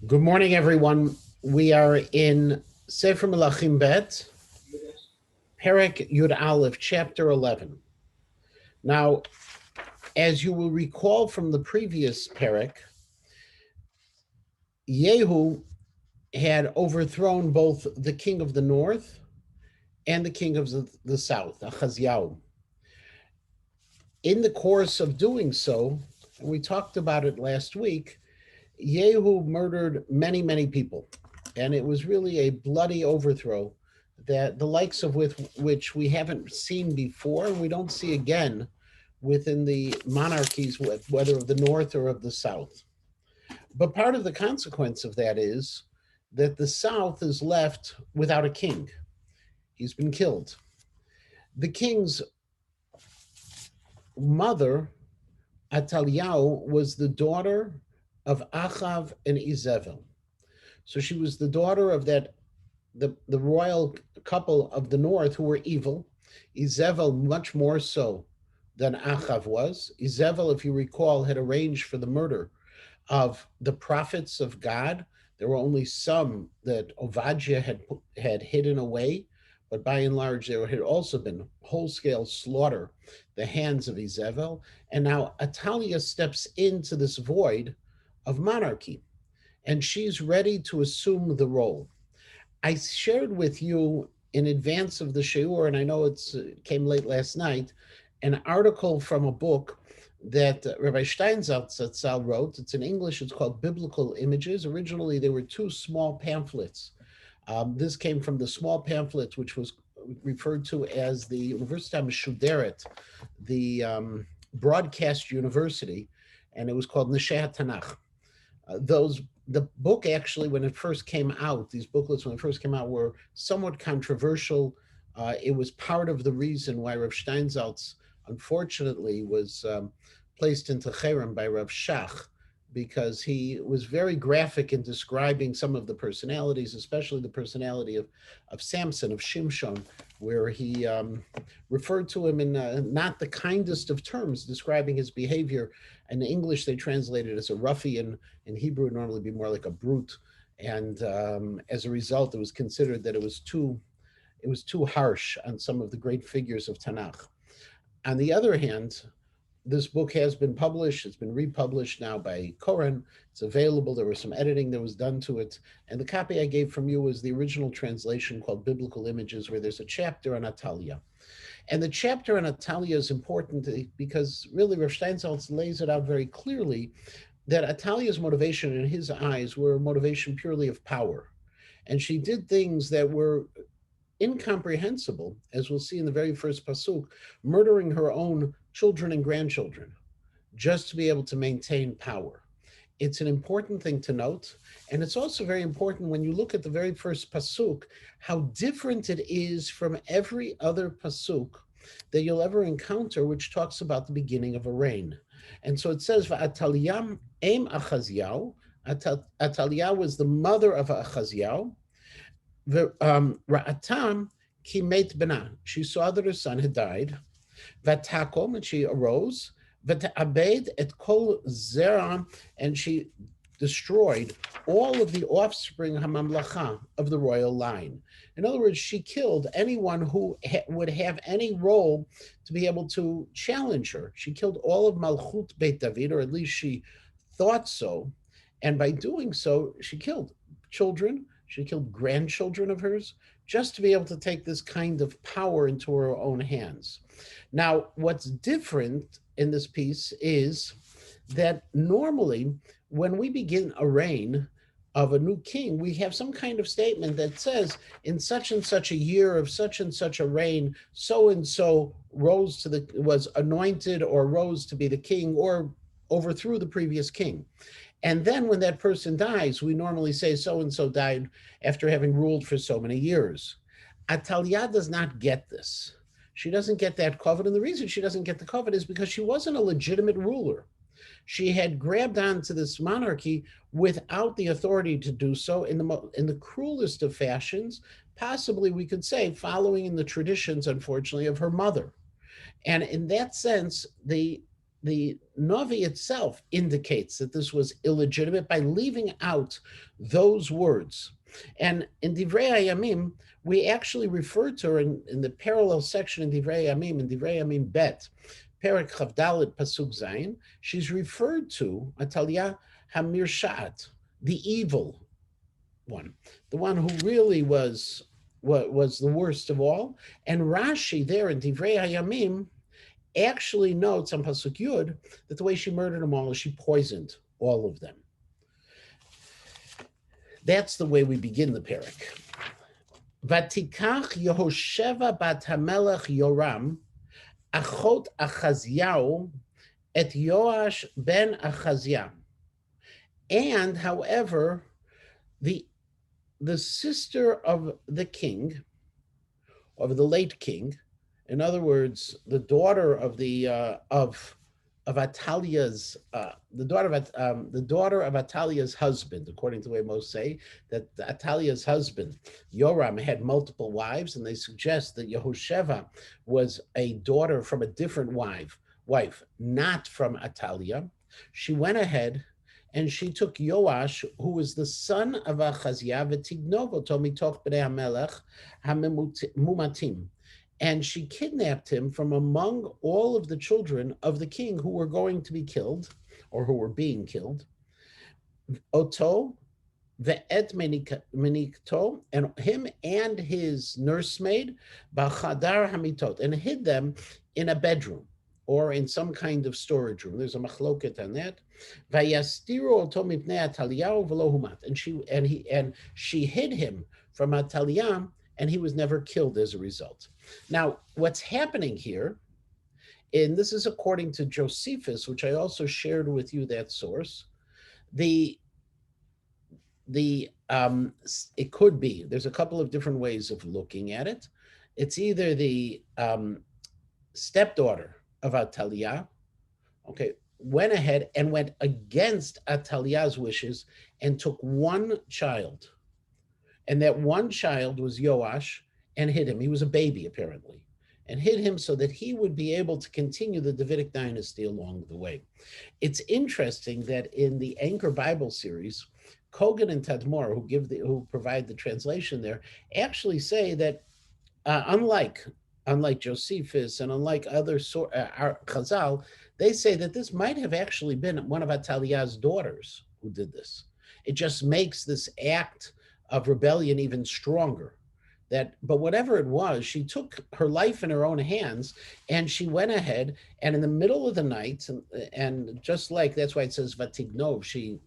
Good morning, everyone. We are in Sefer Melachim Bet, Perek Yud Aleph, chapter 11. Now, as you will recall from the previous Perek, Yehu had overthrown both the king of the north and the king of the south, Achaziah. In the course of doing so, and we talked about it last week, Yehu murdered many, many people. And it was really a bloody overthrow that the likes of which we haven't seen before and we don't see again within the monarchies, whether of the north or of the south. But part of the consequence of that is that the south is left without a king. He's been killed. The king's mother, Ataliyahu, was the daughter of Achav and Izebel. So she was the daughter of the royal couple of the north who were evil. Izebel much more so than Achav was. Izebel, if you recall, had arranged for the murder of the prophets of God. There were only some that Ovadia had hidden away, but by and large, there had also been whole-scale slaughter, the hands of Izebel. And now Atalia steps into this void of monarchy, and she's ready to assume the role. I shared with you in advance of the shiur, and I know it came late last night, an article from a book that Rabbi Steinsaltz wrote. It's in English. It's called Biblical Images. Originally, there were two small pamphlets. This came from the small pamphlet, which was referred to as the University Meshuderet, the broadcast university, and it was called Nesheh Tanakh. The book actually, when it first came out, these booklets when it first came out were somewhat controversial. It was part of the reason why Rav Steinsaltz, unfortunately, was placed into cherem by Rav Shach, because he was very graphic in describing some of the personalities, especially the personality of Samson, of Shimshon, where he referred to him in not the kindest of terms, describing his behavior. In English, they translate it as a ruffian. In Hebrew, it would normally be more like a brute. And as a result, it was considered that it was too harsh on some of the great figures of Tanakh. On the other hand, this book has been published. It's been republished now by Koren. It's available. There was some editing that was done to it. And the copy I gave from you was the original translation called Biblical Images, where there's a chapter on Atalia. And the chapter on Atalia is important because really Rav Steinsaltz lays it out very clearly that Atalia's motivation in his eyes were a motivation purely of power. And she did things that were incomprehensible, as we'll see in the very first pasuk, murdering her own children and grandchildren just to be able to maintain power. It's an important thing to note. And it's also very important when you look at the very first pasuk, how different it is from every other pasuk that you'll ever encounter, which talks about the beginning of a reign. And so it says, Va'ataliyam em Achaziah. Atalia was the mother of Achaziah. Ra'atam ki meit bena. She saw that her son had died. Vatakom, and she arose. Vata'abed et kol zera, and she destroyed all of the offspring hamamlacha of the royal line. In other words, she killed anyone who would have any role to be able to challenge her. She killed all of Malchut Beit David, or at least she thought so. And by doing so, she killed children, she killed grandchildren of hers, just to be able to take this kind of power into her own hands. Now, what's different in this piece is that normally when we begin a reign of a new king, we have some kind of statement that says, in such and such a year of such and such a reign, so and so was anointed or rose to be the king or overthrew the previous king. And then when that person dies, we normally say so and so died after having ruled for so many years. Atalia does not get this. She doesn't get that covet. And the reason she doesn't get the covet is because she wasn't a legitimate ruler. She had grabbed onto this monarchy without the authority to do so in the cruelest of fashions, possibly we could say following in the traditions, unfortunately, of her mother. And in that sense, the the Navi itself indicates that this was illegitimate by leaving out those words. And in Divrei Hayamim, we actually refer to her in the parallel section in Divrei Hayamim, in Divrei Hayamim Bet, Perek Chavdalit Pasuk Zayin, she's referred to Atalia Hamirshat, the evil one, the one who really was the worst of all. And Rashi there in Divrei Hayamim actually notes on Pasuk Yud that the way she murdered them all is she poisoned all of them. That's the way we begin the parak. Vatikach Yehosheva bat Hamelech Yoram, achot Achaziyahu, et Yoash ben Achaziah. And, however, the sister of the king, of the late king, in other words, the daughter of the of Atalia's the daughter of Atalia's husband, according to the way most say that Atalia's husband Yoram had multiple wives, and they suggest that Yehosheva was a daughter from a different wife, not from Atalia. She went ahead and she took Yoash, who was the son of Achaziah, v'tignovo mitoch bnei hamelech hamumatim, and she kidnapped him from among all of the children of the king who were going to be killed, or who were being killed. Oto ve'et menikto, and him and his nursemaid, b'chadar hamitot, and hid them in a bedroom or in some kind of storage room. There's a machloket on that. Vayastiru oto mipnei Ataliyahu v'lo humat, and she hid him from Ataliah, and he was never killed as a result. Now, what's happening here, and this is according to Josephus, which I also shared with you that source, it could be, there's a couple of different ways of looking at it. It's either the stepdaughter of Ataliah, okay, went ahead and went against Ataliah's wishes and took one child. And that one child was Yoash, and hid him. He was a baby, apparently, and hid him so that he would be able to continue the Davidic dynasty along the way. It's interesting that in the Anchor Bible series, Kogan and Tadmor, who provide the translation there, actually say that unlike Josephus and unlike other Chazal, they say that this might have actually been one of Ataliah's daughters who did this. It just makes this act of rebellion even stronger. But whatever it was, she took her life in her own hands, and she went ahead and in the middle of the night, and just like, that's why it says Vatignov, she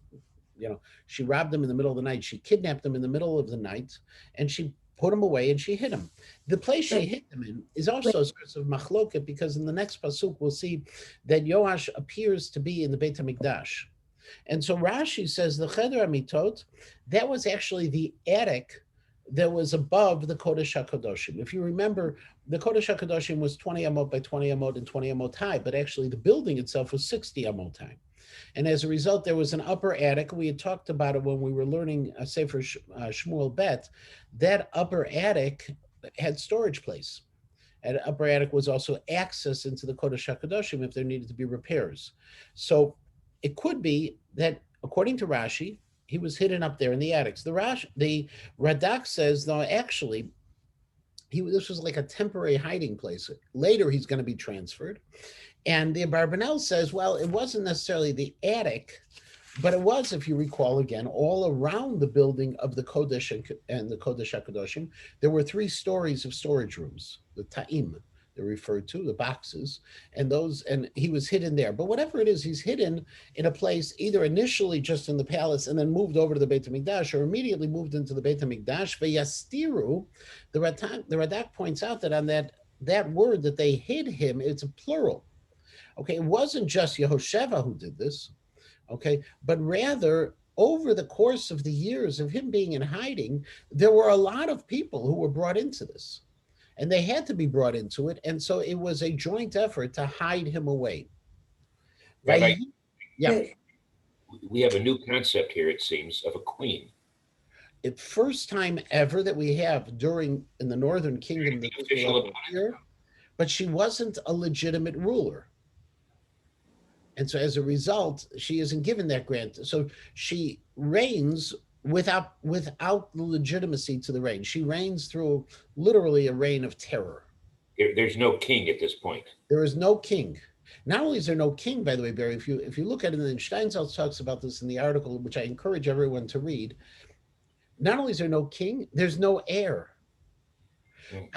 robbed them in the middle of the night. She kidnapped them in the middle of the night, and she put them away and she hid them. The place she hid them in is also a source of machloket, because in the next pasuk we'll see that Yoash appears to be in the Beit HaMikdash. And so Rashi says the Cheder HaMitot, that was actually the attic that was above the Kodesh HaKadoshim. If you remember, the Kodesh HaKadoshim was 20 amot by 20 amot and 20 amot high, but actually the building itself was 60 amot high. And as a result, there was an upper attic. We had talked about it when we were learning Sefer Shmuel Bet. That upper attic had storage place. And upper attic was also access into the Kodesh HaKadoshim if there needed to be repairs. So it could be that, according to Rashi, he was hidden up there in the attics. The Radak says, no, actually, this was like a temporary hiding place. Later, he's going to be transferred. And the Abarbanel says, well, it wasn't necessarily the attic, but it was, if you recall again, all around the building of the Kodesh and the Kodesh HaKadoshim, there were 3 stories of storage rooms, the Ta'im, they're referred to, the boxes, and he was hidden there. But whatever it is, he's hidden in a place either initially just in the palace and then moved over to the Beit HaMikdash, or immediately moved into the Beit HaMikdash. Veyastiru, the Radak points out that on that word that they hid him, it's a plural. Okay, it wasn't just Yehosheva who did this, okay, but rather over the course of the years of him being in hiding, there were a lot of people who were brought into this. And they had to be brought into it. And so it was a joint effort to hide him away. Rabbi, yeah. We have a new concept here, it seems, of a queen. It's first time ever that we have in the Northern Kingdom that this will appear, but she wasn't a legitimate ruler. And so as a result, she isn't given that grant. So she reigns without the legitimacy to the reign. She reigns through literally a reign of terror. There's no king at this point. There is no king. Not only is there no king, by the way, Barry, if you look at it, and Steinsaltz talks about this in the article, which I encourage everyone to read. Not only is there no king, there's no heir. Mm.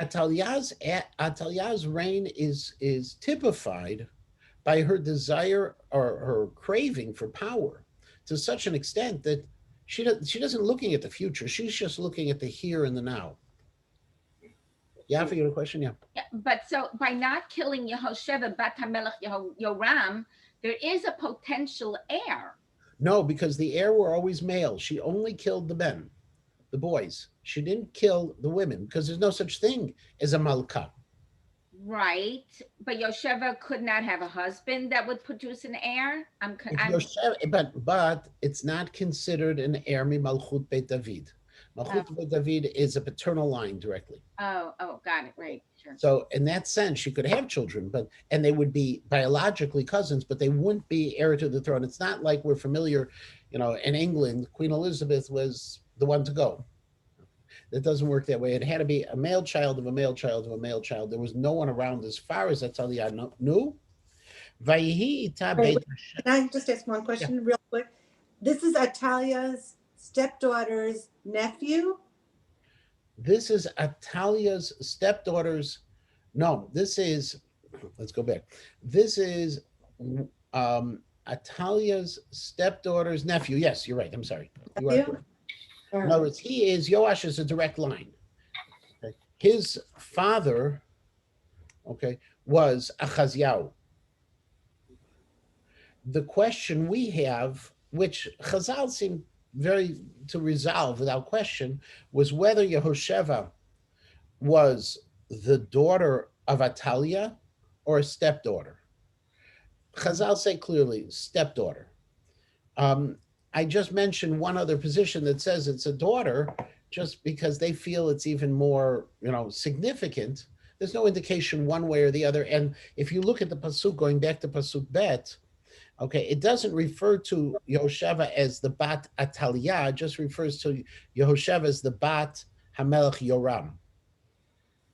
Atalia's reign is typified by her desire or her craving for power to such an extent that she doesn't looking at the future. She's just looking at the here and the now. Yeah, for your question, yeah. Yeah, but so by not killing Yehosheva Bat HaMelech Yoram, there is a potential heir. No, because the heir were always male. She only killed the men, the boys. She didn't kill the women because there's no such thing as a malka. Right, but Yosheva could not have a husband that would produce an heir. If I'm. Yosef, but it's not considered an heir mi malchut Beit David. Oh, Malchut Beit David is a paternal line directly. oh, got it. Right, sure. So in that sense, she could have children, but and they would be biologically cousins, but they wouldn't be heir to the throne. It's not like we're familiar, in England, Queen Elizabeth was the one to go. That doesn't work that way. It had to be a male child of a male child of a male child. There was no one around as far as Atalia knew. Vayihi ita Wait, beit. wait, can I just ask one Yeah. question real quick? This is Atalia's stepdaughter's nephew? This is Atalia's stepdaughter's. No, this is. Let's go back. This is Atalia's stepdaughter's nephew. Yes, you're right. I'm sorry. You are Nephew? correct. All In right. other words, he is Yoash is a direct line. Okay. His father, okay, was Achaziah. The question we have, which Chazal seemed very to resolve without question, was whether Yehosheva was the daughter of Atalia or a stepdaughter. Chazal say clearly stepdaughter. Um, I just mentioned one other position that says it's a daughter, just because they feel it's even more, significant. There's no indication one way or the other. And if you look at the pasuk, going back to pasuk bet, okay, it doesn't refer to Yehosheva as the bat Atalia, it just refers to Yehosheva as the bat Hamelech Yoram.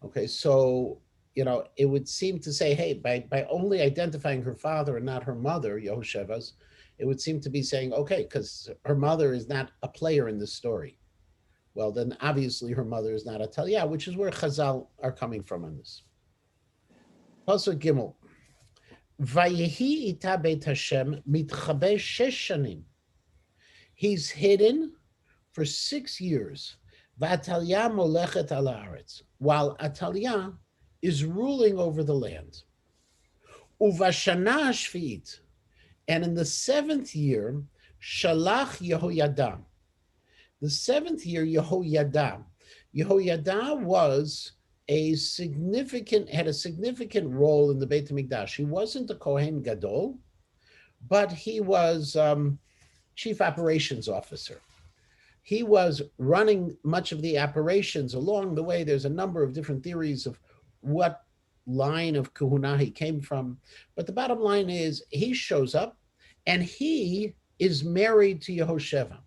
Okay, so it would seem to say, hey, by only identifying her father and not her mother, Yehosheva's, it would seem to be saying, okay, because her mother is not a player in this story. Well, then obviously her mother is not a Talia, which is where Chazal are coming from on this. Pasuk Gimel. Vayehi ita beit Hashem mitchabe shesh shanim. He's hidden for 6 years. V'Atalia molechet al haaretz, while Atalia is ruling over the land. Uvashana shviit, and in the 7th year, shalach Yehoyada. The 7th year, Yehoyada. Yehoyada had a significant role in the Beit HaMikdash. He wasn't a Kohen Gadol, but he was chief operations officer. He was running much of the operations. Along the way, there's a number of different theories of what line of kahuna he came from. But the bottom line is he shows up and he is married to Yehosheva.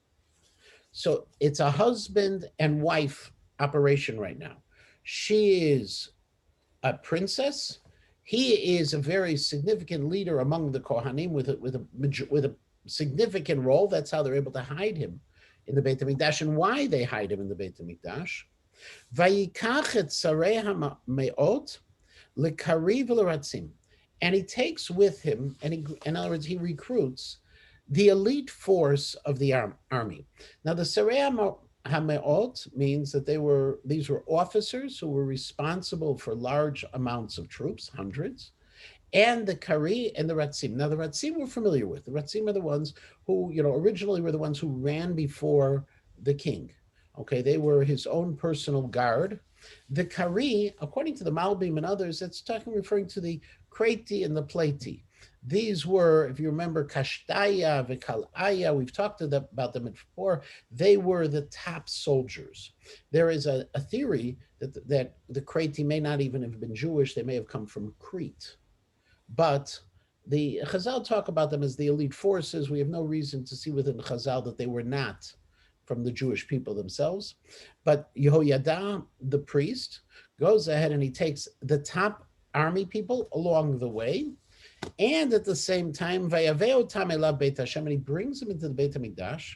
So it's a husband and wife operation right now. She is a princess. He is a very significant leader among the Kohanim with a significant role. That's how they're able to hide him in the Beit HaMikdash, and why they hide him in the Beit HaMikdash. Vayikach et sarei hameot lekariv l'ratzim, and he takes with him, and in other words, he recruits the elite force of the army. Now, the sarei hameot means that these were officers who were responsible for large amounts of troops, hundreds, and the Kari and the Ratzim. Now, the Ratzim we're familiar with. The Ratzim are the ones who, originally were the ones who ran before the king. Okay, they were his own personal guard. The Kari, according to the Malbim and others, it's referring to the Kreti and the Pleti. These were, if you remember, Kashtaya, Vikalaya, we've talked about them before. They were the top soldiers. There is a theory that the Kreti may not even have been Jewish. They may have come from Crete. But the Chazal talk about them as the elite forces. We have no reason to see within Chazal that they were not from the Jewish people themselves. But Yehoyada, the priest, goes ahead and he takes the top army people along the way, and at the same time, Vayaveo Tam Elav Beit Hashem, and he brings them into the Beit Hamikdash,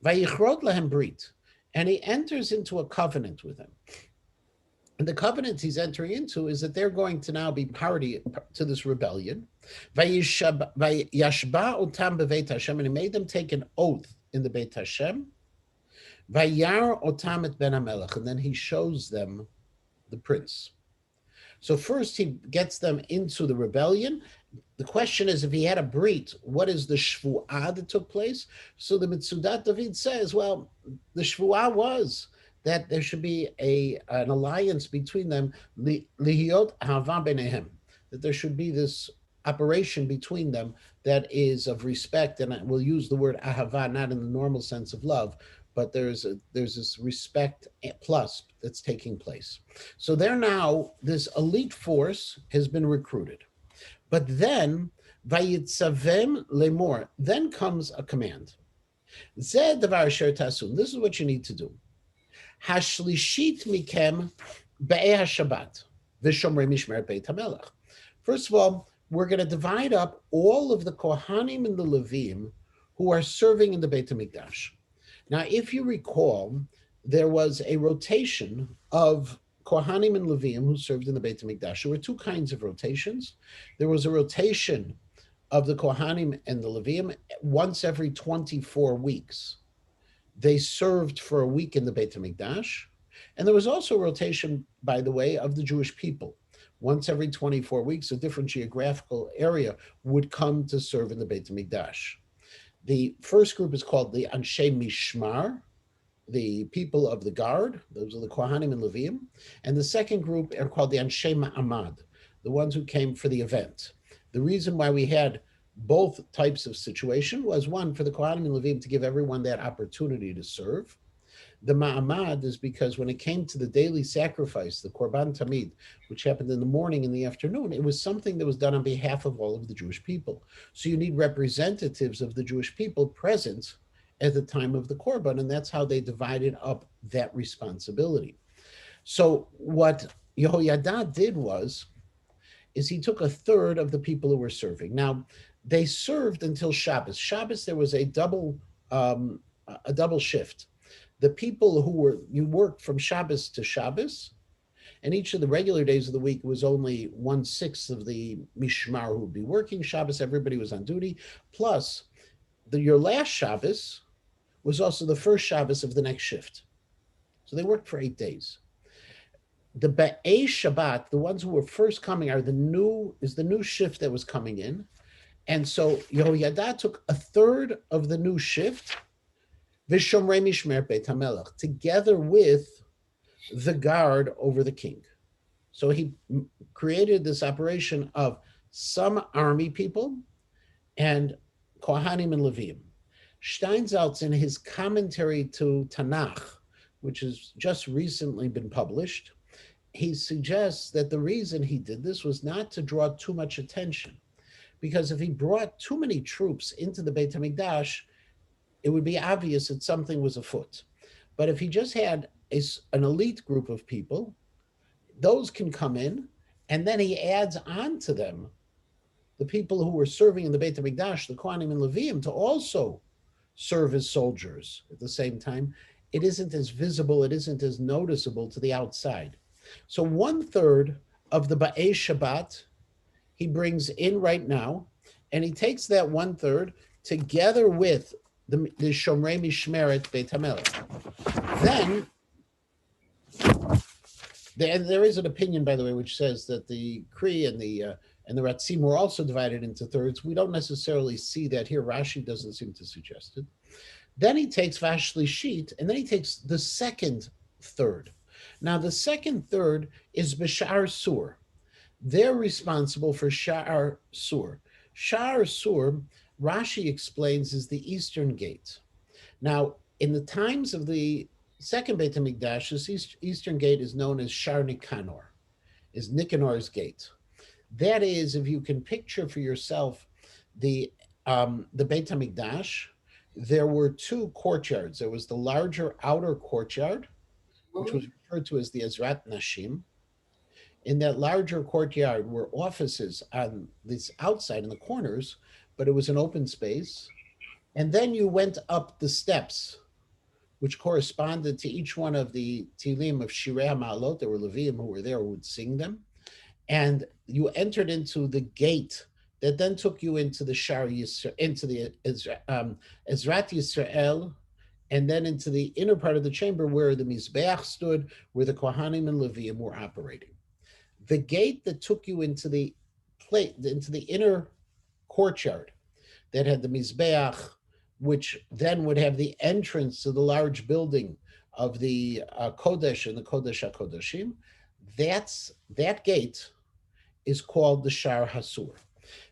Vayichrot Lahem Brit, and he enters into a covenant with them. And the covenant he's entering into is that they're going to now be party to this rebellion. Vayashba otam beveit Hashem, and he made them take an oath in the Beit Hashem. Vayar otam et ben hamelech, and then he shows them the prince. So first he gets them into the rebellion. The question is, if he had a brit, what is the shvu'ah that took place? So the Mitzudat David says, well, the shvu'ah was that there should be an alliance between them, lihiot hava benehem, that there should be this operation between them that is of respect, and we'll use the word ahava not in the normal sense of love, but there's this respect plus that's taking place. So they're now, this elite force has been recruited. But then, vayitzavem lemor, then comes a command. Zeh davar asher tasum, this is what you need to do. Hashlishit mikem be'eh Shabbat, v'shomrei mishmeret Beit HaMelech. First of all, we're going to divide up all of the Kohanim and the Levim who are serving in the Beit HaMikdash. Now, if you recall, there was a rotation of Kohanim and Levim who served in the Beit HaMikdash. There were two kinds of rotations. There was a rotation of the Kohanim and the Levim once every 24 weeks. They served for a week in the Beit HaMikdash. And there was also a rotation, by the way, of the Jewish people. Once every 24 weeks, a different geographical area would come to serve in the Beit HaMikdash. The first group is called the Anshe Mishmar, the people of the guard. Those are the Kohanim and Levim. And the second group are called the Anshe Ma'amad, the ones who came for the event. The reason why we had both types of situation was, one, for the Kohanim and Levim to give everyone that opportunity to serve. The Ma'amad is because when it came to the daily sacrifice, the Korban Tamid, which happened in the morning and the afternoon, it was something that was done on behalf of all of the Jewish people. So you need representatives of the Jewish people present at the time of the Korban, and that's how they divided up that responsibility. So what Yehoyada did is he took a third of the people who were serving. Now, they served until Shabbos. Shabbos, there was a double shift. The people you worked from Shabbos to Shabbos, and each of the regular days of the week was only 1/6 of the Mishmar who would be working. Shabbos, everybody was on duty. Plus, your last Shabbos was also the first Shabbos of the next shift. So they worked for 8 days. The Ba'ei Shabbat, the ones who were first coming, the new shift that was coming in. And so Yehoyada took a third of the new shift, V'shomrei mishmeret Beit HaMelech, together with the guard over the king. So he created this operation of some army people and Kohanim and Levim. Steinsaltz, in his commentary to Tanakh, which has just recently been published, he suggests that the reason he did this was not to draw too much attention, because if he brought too many troops into the Beit HaMikdash, it would be obvious that something was afoot. But if he just had an elite group of people, those can come in, and then he adds on to them the people who were serving in the Beit HaMikdash, the Kohanim and Levim, to also serve as soldiers at the same time. It isn't as visible, it isn't as noticeable to the outside. So 1/3 of the Ba'ei Shabbat he brings in right now, and he takes that 1/3 together with the Shomrei Mishmeret Beit HaMelech. Then there is an opinion, by the way, which says that the Kri and the Ratzim were also divided into thirds. We don't necessarily see that here. Rashi doesn't seem to suggest it. Then he takes Vashlishit, and then he takes the second third. Now, the second third is B'Sha'ar Sur. They're responsible for Sha'ar Sur. Sha'ar Sur, Rashi explains, is the eastern gate. Now, in the times of the second Beit HaMikdash, this eastern gate is known as Shar Nikanor, is Nikanor's gate. That is, if you can picture for yourself the Beit Hamikdash, there were two courtyards. There was the larger outer courtyard, which was referred to as the Ezrat Nashim. In that larger courtyard were offices on this outside in the corners, but it was an open space. And then you went up the steps, which corresponded to each one of the Tilim of Shirei HaMa'alot. There were Leviim who were there who would sing them. And you entered into the gate that then took you into the Shar Yisrael, into the Ezrat Yisrael, and then into the inner part of the chamber where the Mizbeach stood, where the Kohanim and Leviim were operating. The gate that took you into the inner courtyard that had the Mizbeach, which then would have the entrance to the large building of the Kodesh and the Kodesh HaKodeshim, that gate is called the Shar Hasur.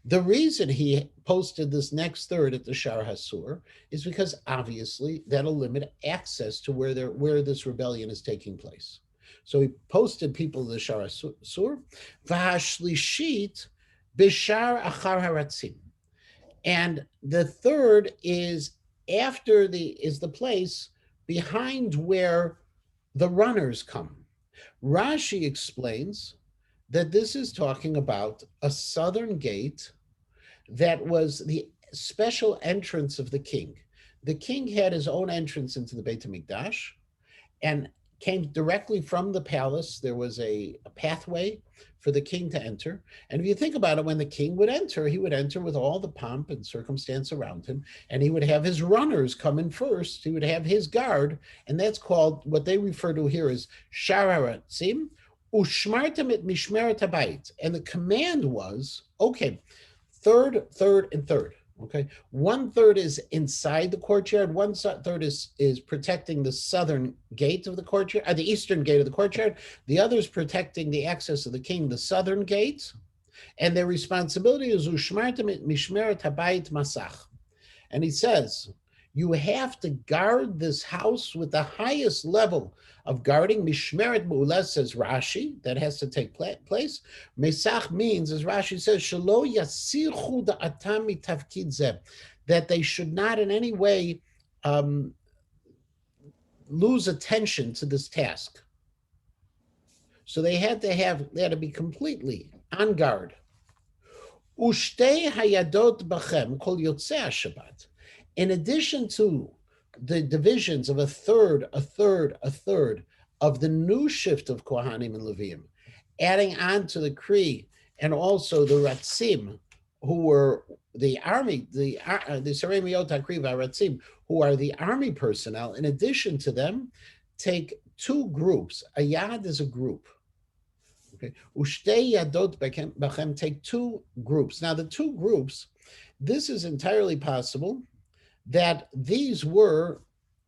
The reason he posted this next third at the Shar Hasur is because obviously that'll limit access to where this rebellion is taking place. So he posted people to the Shar Hasur, V'hashlishit b'Shar Achar Haratzim. And the third is the place behind where the runners come. Rashi explains that this is talking about a southern gate that was the special entrance of the king. The king had his own entrance into the Beit HaMikdash and came directly from the palace. There was a pathway for the king to enter. And if you think about it, when the king would enter, he would enter with all the pomp and circumstance around him, and he would have his runners come in first. He would have his guard, and that's called, what they refer to here as Shar Haratzim, Ushmartem et Mishmeret Habayit. And the command was, okay, third, and third. Okay, 1/3 is inside the courtyard. 1/3 is protecting the southern gate of the courtyard, the eastern gate of the courtyard. The other is protecting the access of the king, the southern gate. And their responsibility is ushmartem et mishmeret habayit masach. And he says, you have to guard this house with the highest level of guarding. Mishmeret mu'ulah, says Rashi, that has to take place. Mesach means, as Rashi says, shelo yasirchu da'atam mitafkid zeh, that they should not in any way lose attention to this task. So they had to be completely on guard. Ushtei hayadot bachem kol yotzei Shabbat. In addition to the divisions of a third of the new shift of Kohanim and Leviim, adding on to the Kri and also the Ratzim, who were the army, the Sarei Miyot HaKri v'Ratzim, who are the army personnel. In addition to them, take two groups. A yad is a group. Okay, Ushtei yadot bachem, take two groups. Now the two groups, this is entirely possible that these were,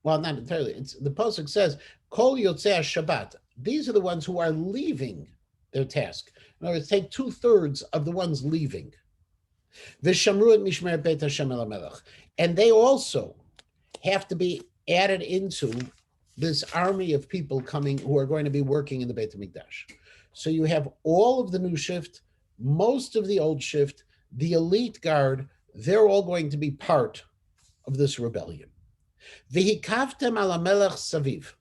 well, not entirely. The pasuk says, "Kol yotzei Shabbat." These are the ones who are leaving their task. In other words, take 2/3 of the ones leaving. V'shamru et mishmer beit Hashem el hamelech, and they also have to be added into this army of people coming who are going to be working in the Beit HaMikdash. So you have all of the new shift, most of the old shift, the elite guard. They're all going to be part of this rebellion. V'hikavtem al hamelech saviv.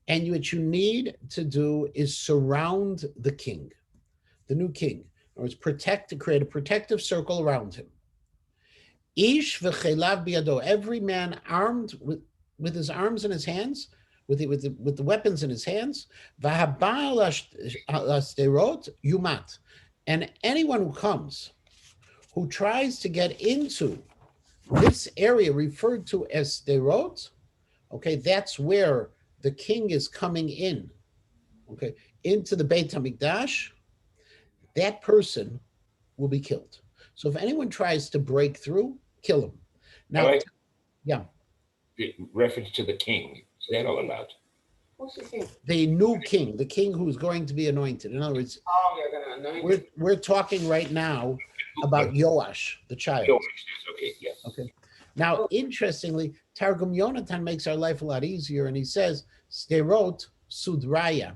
And what you need to do is surround the king, the new king. Or it's create a protective circle around him. Ish v'chelav biyado. Every man armed with his arms in his hands, with the weapons in his hands. V'habal asterot yumat. And anyone who comes, who tries to get into this area referred to as Sderot, okay, that's where the king is coming in, okay, into the Beit HaMikdash, that person will be killed. So if anyone tries to break through, kill him. Now, yeah. Reference to the king, is that all allowed? What's the king? The new king, the king who's going to be anointed. In other words, Oh, you're gonna anoint him. we're talking right now about Yoash, the child. Okay, yeah. Okay. Now, interestingly, Targum Yonatan makes our life a lot easier, and he says, Sderot Sudraya.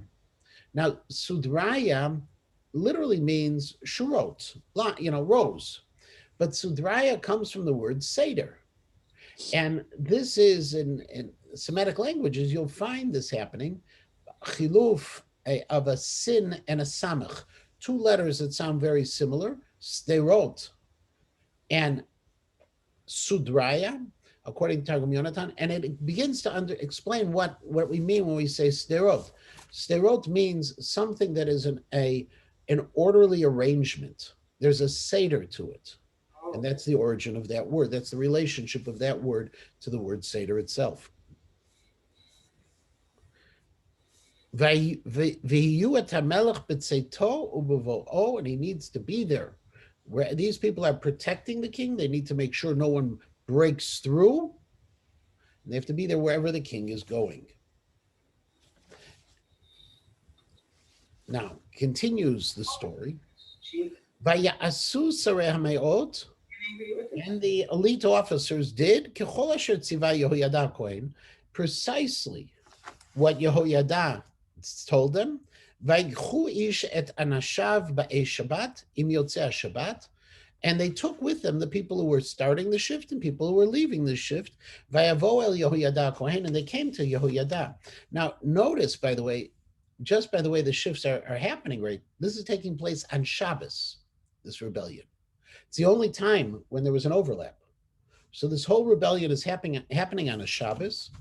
Now, Sudraya literally means shurot, rows. But Sudraya comes from the word Seder. And this is in Semitic languages, you'll find this happening. Chiluf of a sin and a samach, two letters that sound very similar, Sderot and Sudraya, according to Targum Yonatan, and it begins to explain what we mean when we say Sderot. Sderot means something that is an orderly arrangement. There's a Seder to it. And that's the origin of that word. That's the relationship of that word to the word Seder itself. And he needs to be there. Where these people are protecting the king, they need to make sure no one breaks through. They have to be there wherever the king is going. Now, continues the story. And the elite officers did precisely what Yehoyada told them. And they took with them the people who were starting the shift and people who were leaving the shift. And they came to Yehoyada. Now, notice, by the way, just by the way the shifts are happening, right? This is taking place on Shabbos, this rebellion. It's the only time when there was an overlap. So this whole rebellion is happening on a Shabbos.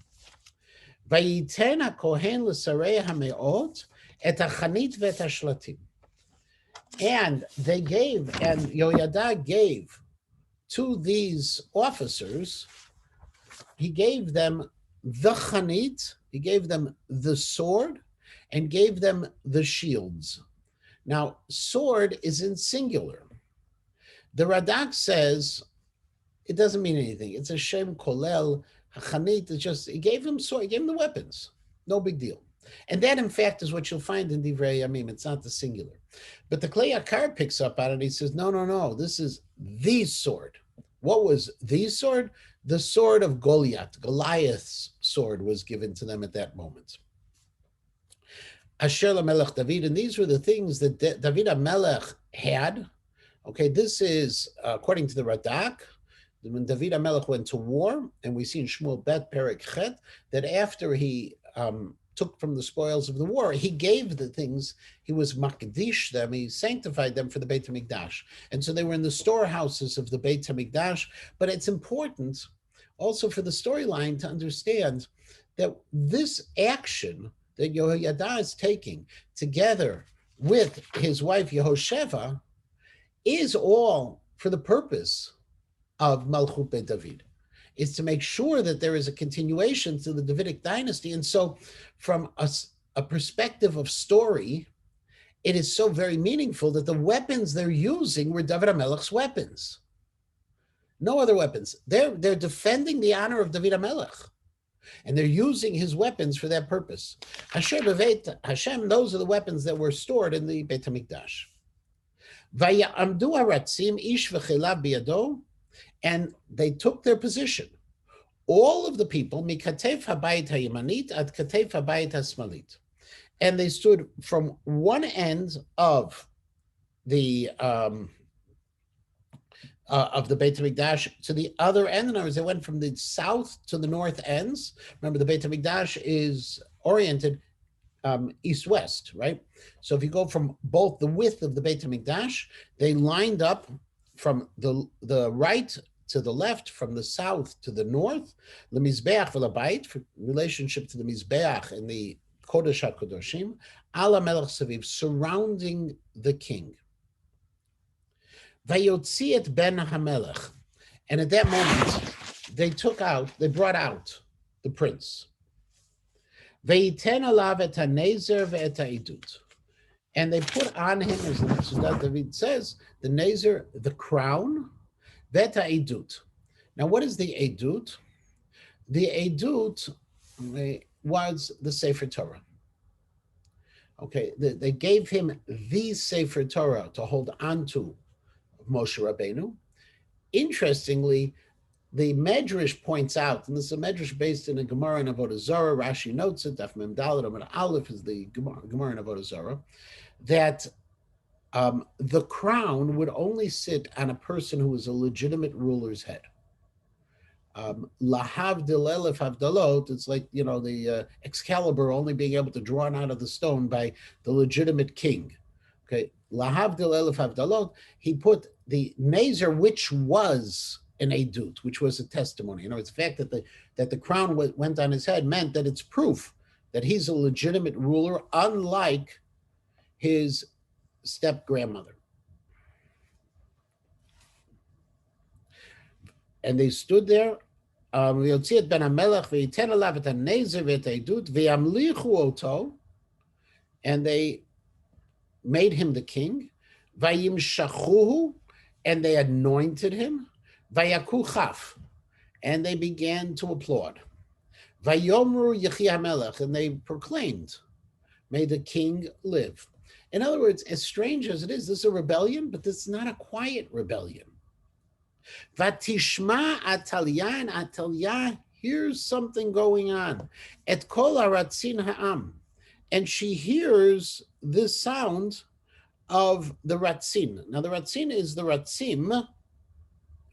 Vayiten hakohen l'sarei hameot et hachanit v'et hashlatim. And Yehoyada gave to these officers, he gave them the chanit, he gave them the sword, and gave them the shields. Now, sword is in singular. The Radak says it doesn't mean anything. It's a shem kolel. Hachanit is just, he gave them sword, he gave them the weapons. No big deal. And that, in fact, is what you'll find in Divrei Yamim. It's not the singular. But the Klei Akar picks up on it. He says, no. This is the sword. What was the sword? The sword of Goliath. Goliath's sword was given to them at that moment. Asher Melech David. And these were the things that David HaMelech had. Okay, this is, according to the Radak, when David HaMelech went to war, and we see in Shmuel Bet Perek Chet, that after he took from the spoils of the war, he gave the things, he was makdish them, he sanctified them for the Beit HaMikdash. And so they were in the storehouses of the Beit HaMikdash. But it's important also for the storyline to understand that this action that Yehoyada is taking together with his wife Yehosheva is all for the purpose of Malchut Beit David, is to make sure that there is a continuation to the Davidic dynasty. And so from a perspective of story, it is so very meaningful that the weapons they're using were David HaMelech's weapons. No other weapons. They're defending the honor of David HaMelech, and they're using his weapons for that purpose. Hashem, those are the weapons that were stored in the Beit HaMikdash. Vayamdu haratzim ish v'chelav biyado, and they took their position. All of the people, mikatef habayit hayamanit ad katef habayit hasmalit, and they stood from one end of the Beit HaMikdash to the other end. In other words, they went from the south to the north ends. Remember, the Beit HaMikdash is oriented east-west, right? So if you go from both the width of the Beit HaMikdash, they lined up from the right to the left, from the south to the north, the Mizbeach v'labayit, for relationship to the Mizbeach and the Kodesh HaKodoshim, ala melech saviv, surrounding the king. Vayotziet ben HaMelech, and at that moment, they brought out the prince. Vayiten alav et hanezer ve'et ha'idut, and they put on him, as the Sudat David says, the nezer, the crown, ve'et ha'idut. Now, what is the edut? The edut was the Sefer Torah. Okay, they gave him the Sefer Torah to hold on to Moshe Rabbeinu. Interestingly, the Medrash points out, and this is a Medrash based in a Gemara in Avodah Zarah, Rashi notes it, Daf Mem Daled Amud Aleph is the Gemara in Avodah Zarah, that the crown would only sit on a person who was a legitimate ruler's head. Lahavdil elef havdalot, it's like, the Excalibur only being able to draw it out of the stone by the legitimate king. Okay, lahavdil elef havdalot, he put the Nazer, which was an edut, which was a testimony. It's the fact that the crown went on his head meant that it's proof that he's a legitimate ruler, unlike his step grandmother. And they stood there. And they made him the king. And they anointed him. And they began to applaud. And they proclaimed, may the king live. In other words, as strange as it is, this is a rebellion, but this is not a quiet rebellion. Vatishma Atalia, and Atalia hears something going on. Et kol haratzin ha'am, and she hears this sound of the ratzin. Now, the ratzin is the ratzim,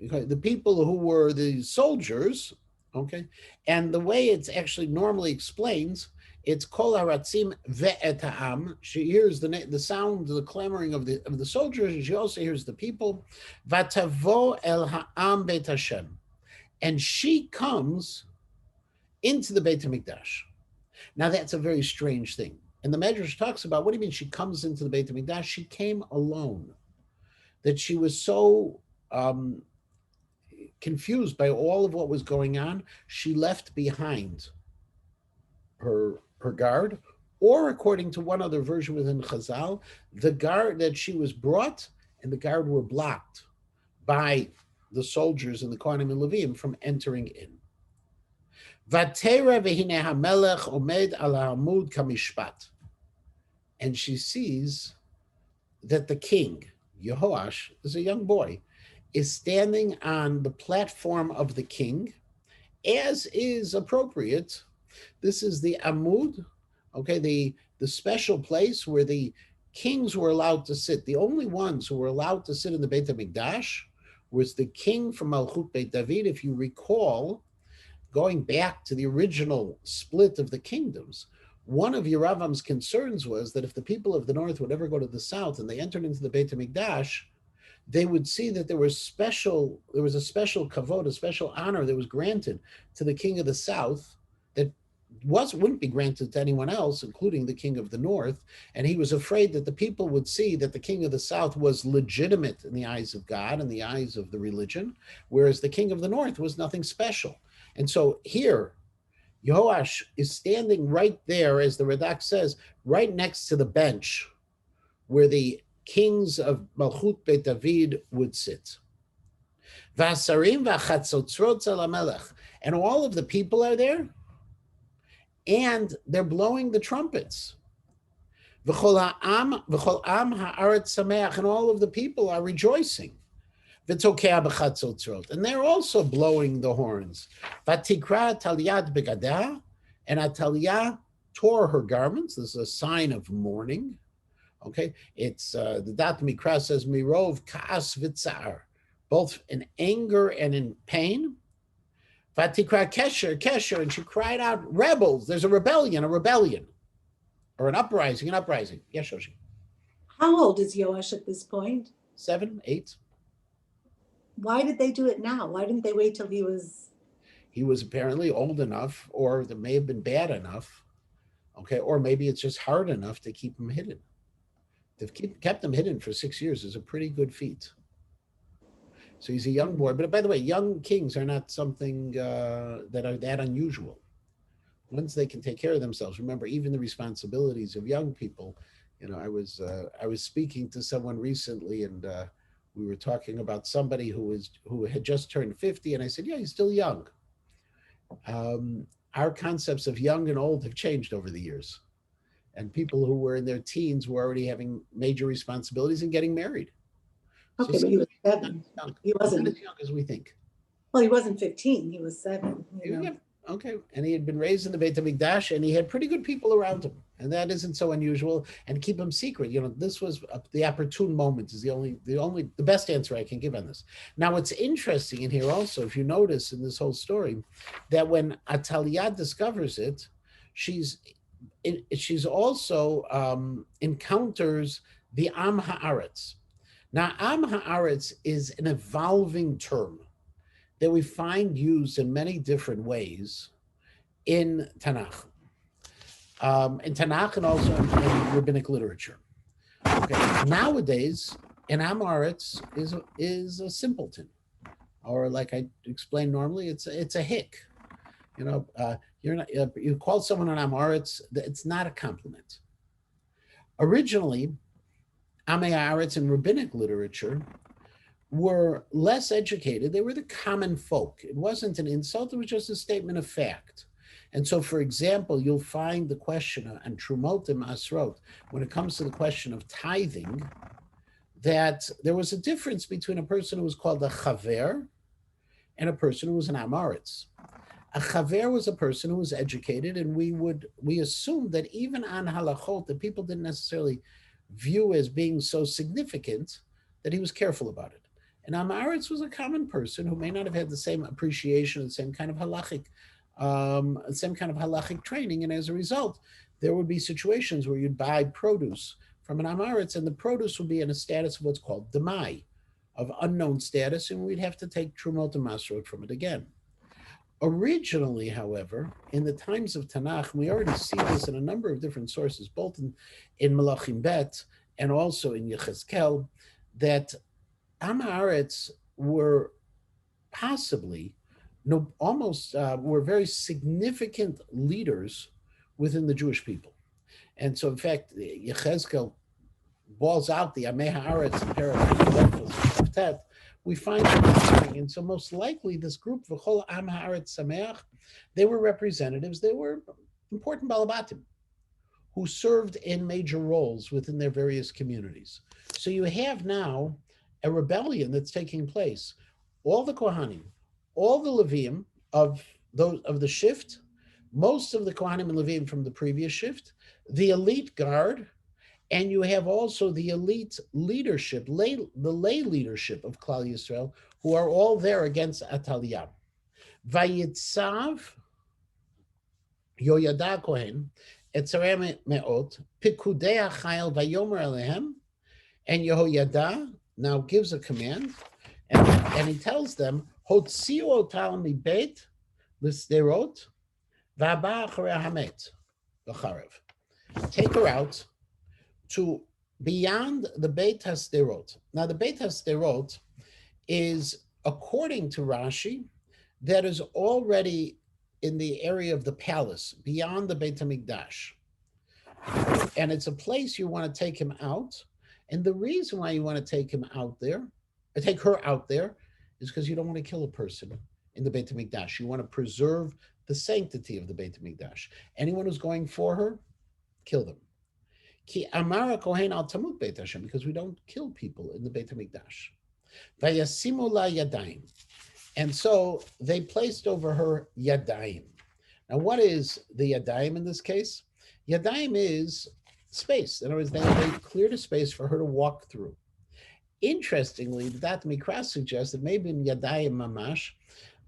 okay, the people who were the soldiers, okay, and the way it's actually normally explains, it's kol haratzim ve'et ha'am. She hears the sound, the clamoring of the soldiers, and she also hears the people. Vatavo el ha'am beit Hashem, and she comes into the Beit HaMikdash. Now that's a very strange thing, and the Medrash talks about, what do you mean she comes into the Beit HaMikdash? She came alone. That she was so confused by all of what was going on, she left behind her guard, or according to one other version within Chazal, the guard that she was brought and the guard were blocked by the soldiers and the Kohanim and Levim from entering in. Vatera v'hinei hamelech omed al ha'amud kamishpat, and she sees that the king, Yehoash, is a young boy, is standing on the platform of the king, as is appropriate. This is the Amud, okay, the special place where the kings were allowed to sit. The only ones who were allowed to sit in the Beit HaMikdash was the king from Malchut Beit David. If you recall, going back to the original split of the kingdoms, one of Yeravam's concerns was that if the people of the north would ever go to the south and they entered into the Beit HaMikdash, they would see that there was a special kavod, a special honor that was granted to the king of the south that wouldn't be granted to anyone else, including the king of the north. And he was afraid that the people would see that the king of the south was legitimate in the eyes of God and the eyes of the religion, whereas the king of the north was nothing special. And so here, Yehoash is standing right there, as the Radak says, right next to the bench where the kings of Malchut Beit David would sit. Vasarim v'chatzotzrot al hamelech, and all of the people are there, and they're blowing the trumpets. V'chol am ha'aretz sameach, and all of the people are rejoicing. V'tokea b'chatzotzrot, and they're also blowing the horns. Vatikra Atalia begadah, and Atalia tore her garments. This is a sign of mourning. Okay, it's the Dat Mikra says mirov kaas v'tzar, both in anger and in pain. Vatikra kesher, and she cried out, rebels! There's a rebellion, or an uprising. Yes, Shoshi. How old is Yoash at this point? 7, 8. Why did they do it now? Why didn't they wait till he was? He was apparently old enough, or it may have been bad enough. Okay, or maybe it's just hard enough to keep him hidden. They've kept him hidden for 6 years is a pretty good feat. So he's a young boy. But by the way, young kings are not something that are that unusual. Once they can take care of themselves, remember, even the responsibilities of young people. I was speaking to someone recently, and we were talking about somebody who had just turned 50, and I said, yeah, he's still young. Our concepts of young and old have changed over the years. And people who were in their teens were already having major responsibilities and getting married. Okay, but he was 7. He wasn't as young as we think. Well, he wasn't 15. He was 7. Yeah, okay. And he had been raised in the Beit HaMikdash, and he had pretty good people around him. And that isn't so unusual, and keep them secret. This was the opportune moment is the best answer I can give on this. Now, what's interesting in here also, if you notice in this whole story, that when Atalia discovers it, she's also encounters the Am Haaretz. Now, Am Haaretz is an evolving term that we find used in many different ways in Tanakh. In Tanakh and also in rabbinic literature. Okay. Nowadays, an Am Haaretz is a simpleton, or like I explained normally, it's a hick. You're not you call someone an Am Haaretz, it's not a compliment. Originally, Am Haaretz in rabbinic literature were less educated. They were the common folk. It wasn't an insult, it was just a statement of fact. And so, for example, you'll find the question on Trumot and Masrot, when it comes to the question of tithing, that there was a difference between a person who was called a chaver and a person who was an Am Haaretz. A chaver was a person who was educated, and we assumed that even on halachot that people didn't necessarily view as being so significant, that he was careful about it. And Am Haaretz was a common person who may not have had the same appreciation, the same kind of halachic training, and as a result, there would be situations where you'd buy produce from an Am Haaretz, and the produce would be in a status of what's called demai, of unknown status, and we'd have to take Trumot and Masrot from it again. Originally, however, in the times of Tanakh, we already see this in a number of different sources, both in Malachim Bet and also in Yechezkel, that Am Haaretz were possibly were very significant leaders within the Jewish people. And so, in fact, Yechezkel balls out the Amei Haaretz in Parak. We find it. And so most likely this group, V'chol Am Haaretz Sameach, they were representatives, they were important Balabatim who served in major roles within their various communities. So you have now a rebellion that's taking place. All the Kohanim, all the Leviim of the shift, most of the Kohanim and Leviim from the previous shift, the elite guard, and you have also the elite leadership, the lay leadership of Klal Yisrael, who are all there against Atalia. Vayitzav Yoyada Kohen, Etzarem Me'ot, Pikudei HaChayil Vayomer Alehem, and Yehoyada now gives a command, and he tells them, Hotziu otal mibeit l'sderot v'haba acharei hamet v'charev. Take her out to beyond the Beit HaSderot. Now, the Beit HaSderot is, according to Rashi, that is already in the area of the palace, beyond the Beit HaMikdash. And it's a place you want to take him out. And the reason why you want to take her out there, is because you don't want to kill a person in the Beit HaMikdash. You want to preserve the sanctity of the Beit HaMikdash. Anyone who's going for her, kill them. Ki amara kohen al tamut Beit Hashem, because we don't kill people in the Beit HaMikdash. Vayasimu la yadayim. And so they placed over her yadayim. Now, what is the yadayim in this case? Yadayim is space. In other words, they cleared a space for her to walk through. Interestingly, the Dat Mikra suggests that maybe in Yadayim Mamash,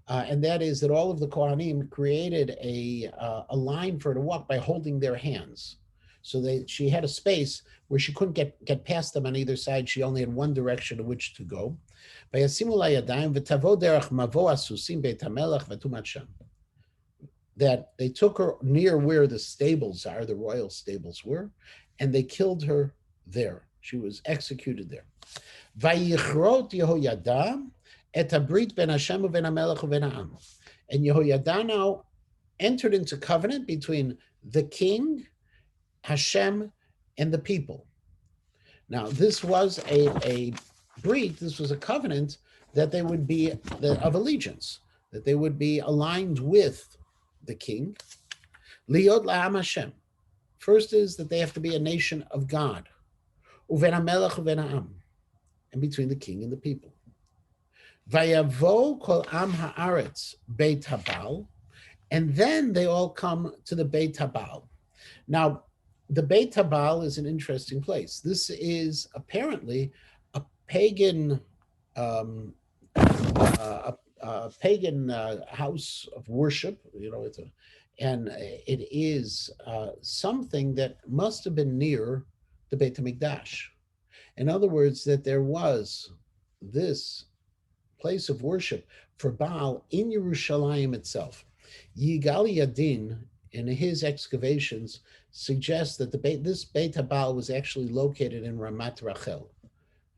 and that is that all of the Kohanim created a line for her to walk by holding their hands. So she had a space where she couldn't get past them on either side. She only had one direction to which to go. That they took her near where the stables are, the royal stables were, and they killed her there. She was executed there. Vayichrot Yehoyada et habrit ben Hashem uven hamelech uven ha'am. And Yehoyada now entered into covenant between the king, Hashem, and the people. Now, this was a brit, this was a covenant that they would be of allegiance, that they would be aligned with the king. Liod la'am Hashem. First is that they have to be a nation of God. Uven hamelech uven ha'am. And between the king and the people. Vayavo kol am haaretz Beit Habal, and then they all come to the Beit Habal. Now, the Beit Habal is an interesting place. This is apparently a pagan, um, a pagan house of worship. And it is something that must have been near the Beit Hamikdash. In other words, that there was this place of worship for Baal in Yerushalayim itself. Yigal Yadin, in his excavations, suggests that this Beit Habal was actually located in Ramat Rachel.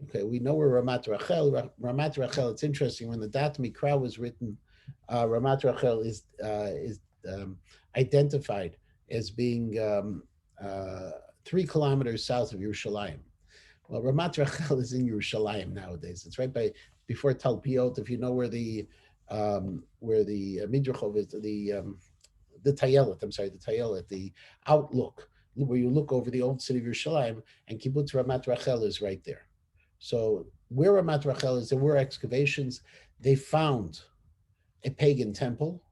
Okay, we know where Ramat Rachel. Ramat Rachel. It's interesting when the Dat Mikra was written. Ramat Rachel is identified as being 3 kilometers south of Yerushalayim. Well, Ramat Rachel is in Yerushalayim nowadays. It's right before Talpiot. If you know where the Midrachov is, the Tayelet. I'm sorry, the Tayelet, the outlook where you look over the old city of Yerushalayim, and Kibbutz Ramat Rachel is right there. So where Ramat Rachel is, there were excavations. They found a pagan temple,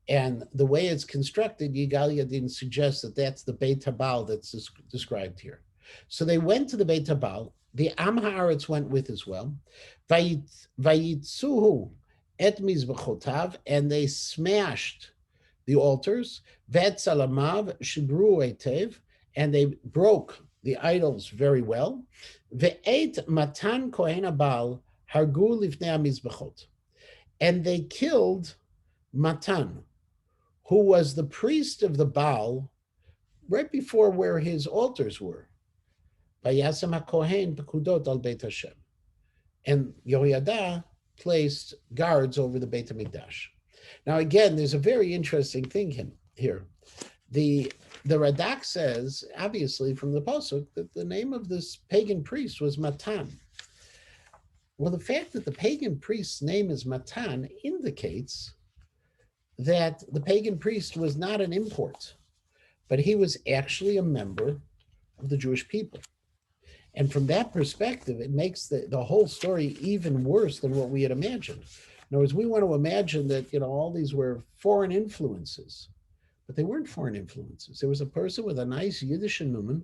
and the way it's constructed, Yigal Yadin suggests that that's the Beit Habal that's described here. So they went to the Beit Habal. The Am Haaretz went with as well. Vayitzuhu et mizbechotav, and they smashed the altars. Ve'etzalamav shibru etev, and they broke the idols very well. Ve'et matan kohen Habal hargu lifnei hamizbechot, and they killed Matan, who was the priest of the Baal, right before where his altars were. Vayasam hakohen pekudot al Beit Hashem, and Yehoyada placed guards over the Beit Hamikdash. Now, again, there's a very interesting thing here. The Radak says, obviously from the pasuk, that the name of this pagan priest was Matan. Well, the fact that the pagan priest's name is Matan indicates that the pagan priest was not an import, but he was actually a member of the Jewish people. And from that perspective, it makes the whole story even worse than what we had imagined. In other words, we want to imagine that, all these were foreign influences, but they weren't foreign influences. There was a person with a nice Yiddish numen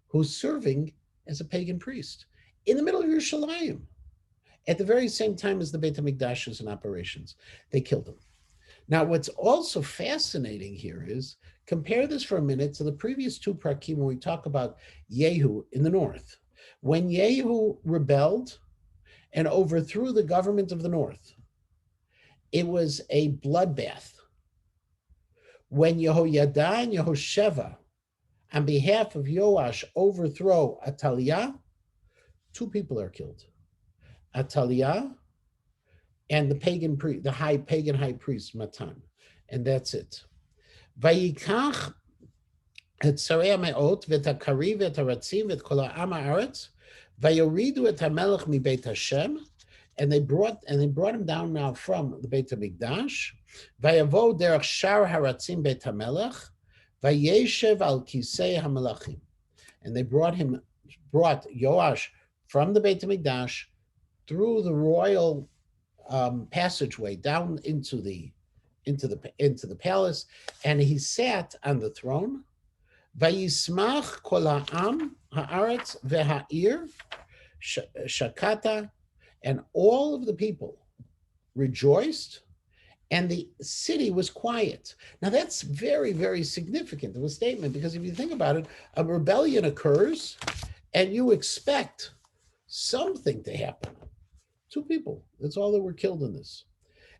who's serving as a pagan priest in the middle of Yerushalayim at the very same time as the Beit HaMikdash is in operations. They killed him. Now, what's also fascinating here is, compare this for a minute to the previous 2 prakim when we talk about Yehu in the north. When Yehu rebelled and overthrew the government of the north, it was a bloodbath. When Yehoyada and Yehosheva, on behalf of Yoash, overthrow Ataliah, 2 people are killed. Ataliah and the pagan high priest Matan, and that's it. Vayikach et sarei hameot v'et hakari v'et haratzim v'et kol ha'am haaretz vayoridu et hamelech mibeit Hashem, and they brought him down now from the Beit HaMikdash. Vayavo derech shar haratzim Beit HaMelech vayeshev al kisei hamelachim, and they brought Yoash from the Beit HaMikdash through the royal passageway down into the palace, and he sat on the throne. Vayismach kol ha'am haaretz v'ha'ir shakata, and all of the people rejoiced, and the city was quiet. Now that's very, very significant of a statement, because if you think about it, a rebellion occurs, and you expect something to happen. 2 people, that's all that were killed in this.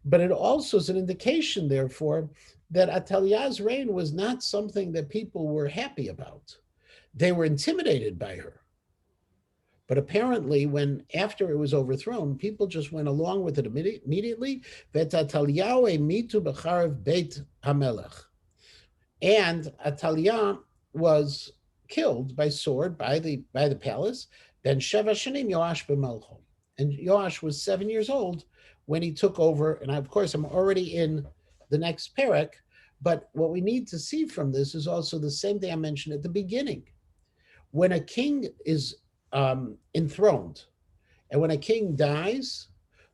But it also is an indication, therefore, that Ataliah's reign was not something that people were happy about. They were intimidated by her. But apparently, after it was overthrown, people just went along with it immediately. V'Ataliah mitu b'charav Beit HaMelech. And Ataliah was killed by sword by the palace. Ben Sheva Shanim Yoash b'Melcho. And Yoash was 7 years old when he took over. And of course, I'm already in the next parak. But what we need to see from this is also the same thing I mentioned at the beginning. When a king is enthroned, and when a king dies,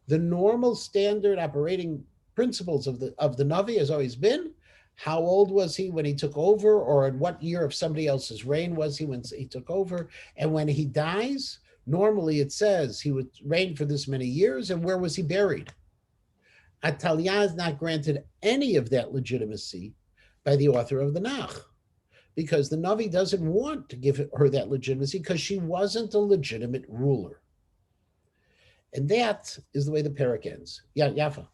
the normal standard operating principles of the Navi has always been How old was he when he took over, or in what year of somebody else's reign was he when he took over? And when he dies, normally it says he would reign for this many years, and where was he buried? Atalia is not granted any of that legitimacy by the author of the Nach, because the Navi doesn't want to give her that legitimacy because she wasn't a legitimate ruler. And that is the way the parak ends. Yeah, Yafa.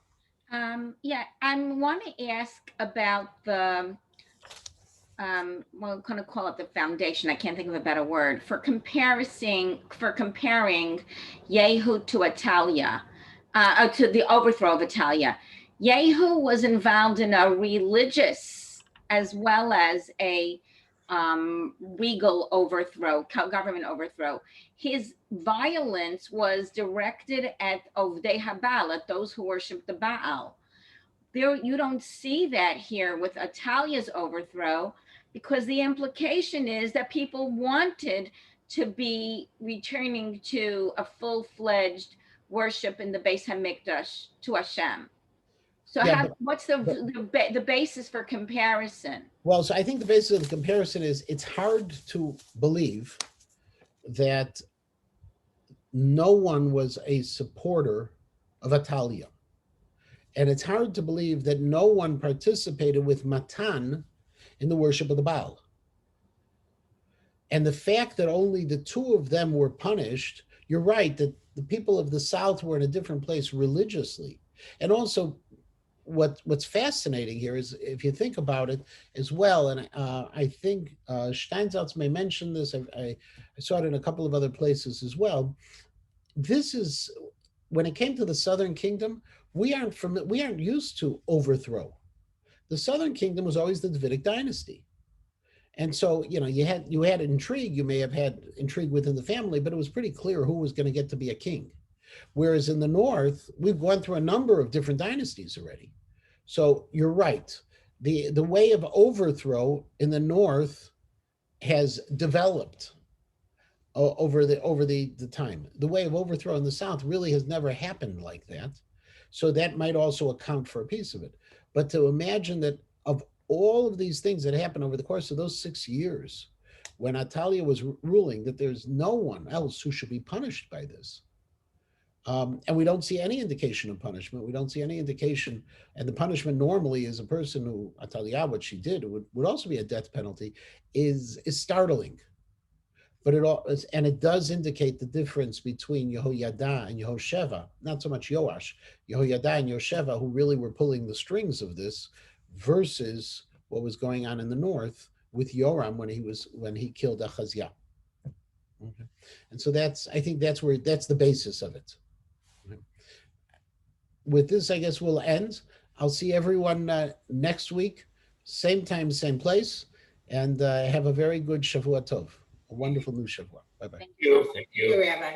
Yeah, I want to ask about the, well, I'm going to call it the foundation. I can't think of a better word for comparing Yehu to Atalia, to the overthrow of Atalia. Yehu was involved in a religious as well as a regal overthrow, government overthrow. His violence was directed at Ovdei Habal, at those who worship the Baal. There, you don't see that here with Atalia's overthrow, because the implication is that people wanted to be returning to a full-fledged worship in the Beis Hamikdash to Hashem. So Yeah, how, what's the basis for comparison? Well, so I think the basis of the comparison is it's hard to believe that no one was a supporter of Atalia. And it's hard to believe that no one participated with Matan in the worship of the Baal. And the fact that only the two of them were punished, you're right, that the people of the South were in a different place religiously. And also, what's fascinating here is, if you think about it as well, and I think Steinsaltz may mention this, I saw it in a couple of other places as well. This is, when it came to the Southern Kingdom, we aren't used to overthrow. The Southern Kingdom was always the Davidic dynasty. And so, you had intrigue, you may have had intrigue within the family, but it was pretty clear who was going to get to be a king. Whereas in the North, we've gone through a number of different dynasties already. So you're right. The way of overthrow in the North has developed over the time. The way of overthrow in the South really has never happened like that. So that might also account for a piece of it. But to imagine that of all of these things that happened over the course of those 6 years, when Atalia was ruling, that there's no one else who should be punished by this. And we don't see any indication of punishment. We don't see any indication. And the punishment normally is a person who, Atalia, what she did, would also be a death penalty, is startling. But it does indicate the difference between Yehoiada and Yehosheva, not so much Yoash, Yehoiada and Yehosheva, who really were pulling the strings of this, versus what was going on in the north with Yoram when he killed Achaziah. Okay. And so I think that's the basis of it. Okay. With this, I guess we'll end. I'll see everyone next week, same time, same place, and have a very good Shavua Tov. A wonderful new Shavua. Bye-bye. Thank you. Thank you. Rabbi.